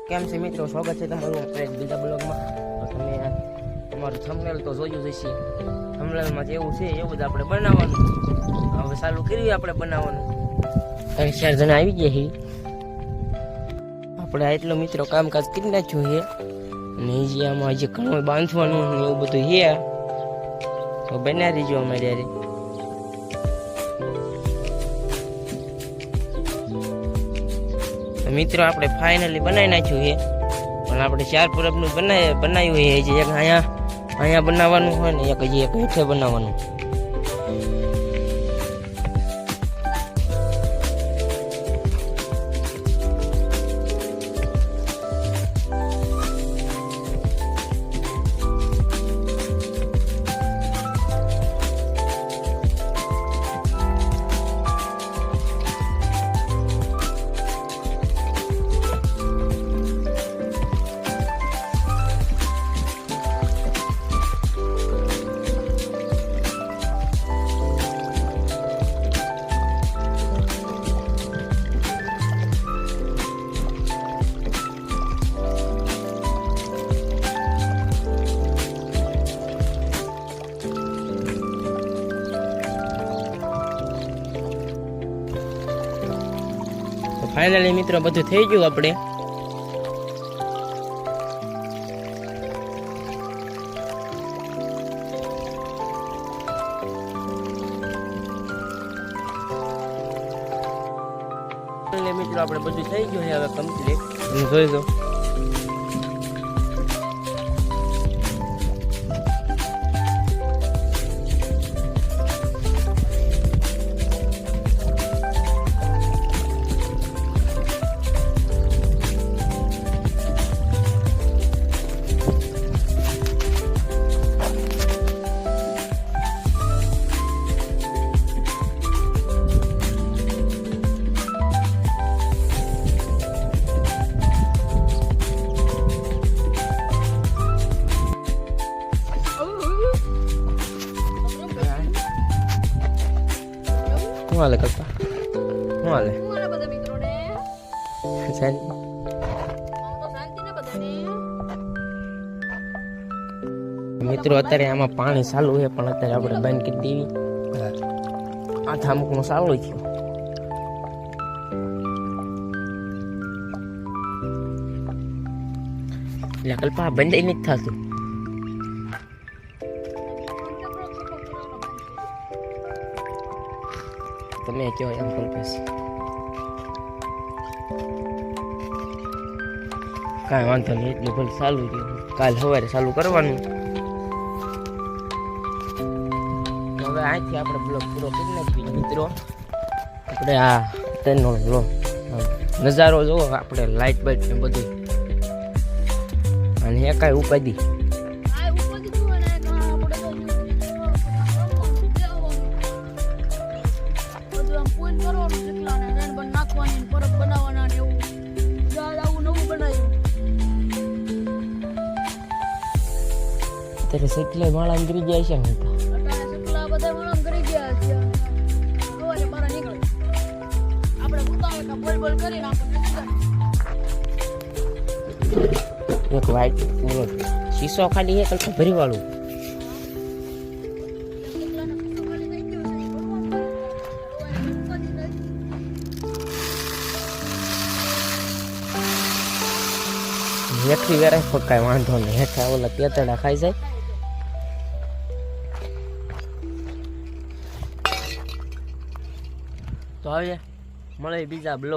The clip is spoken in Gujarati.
કેમ છે મિત્રો, સ્વાગત છે તમારું આપણે બીજા બ્લોગમાં. તમે તમારું થંબનેલ તો જોયું જ હશે. થંબનેલમાં જેવું છે એવું જ આપણે બનાવવાનું. હવે ચાલુ કરીએ આપણે બનાવવાનું. 3-4 જણા આવી ગયા છે. આપણે એટલો મિત્રો કામકાજ કરી નાખ્યું છે અને હજી આમાં હજી ઘણું બાંધવાનું ને એવું બધું છે. તો બના રહીજો અમારી યારે. મિત્રો આપણે ફાઇનલી બનાવી નાખ્યું છે, પણ આપણે 4 પરબનું બનાવ્યું છે. હજી એક અહીંયા બનાવવાનું હોય ને એક હજી એક હેઠે બનાવવાનું. ફાઇનલી મિત્રો બધું થઈ ગયું. આપણે મિત્રો આપણે બધું થઈ ગયું છે હવે કમ્પ્લીટ. તમે જોઈ દો. શું હાલે કરતા? શું હાલે બધા મિત્રોને? મિત્રો અત્યારે આમાં પાણી ચાલુ છે, પણ અત્યારે આપણે બંધ કરી દેવી. આ થામકનું ચાલુ થયું. એટલે કલ્પા બંધ નથી થતું. તમે કહો એમ કલ્પેશ. કાંઈ વાંધો નહીં, એટલું ભલે ચાલુ રહ્યું. કાલ સવારે ચાલુ કરવાનું. હવે અહીંથી આપણે બ્લોગ પૂરો કરી નાખીએ મિત્રો. આપણે આ તેનો લો નજારો જોવો, આપણે લાઇટ બાઇટ ને બધું. અને એ કાંઈ ઉપાધી અત્યારે કેટલાય માળા ગરી ગયા છે ને. એક વાઈટ પૂરો શીશો ખાલી એક ભરી વાળું. હેઠી વેરાય ફકાય વાંધો નહીં. હેઠા ઓલા પેતડા ખાઈ જાય. તો હવે મળે બીજા બ્લોગ.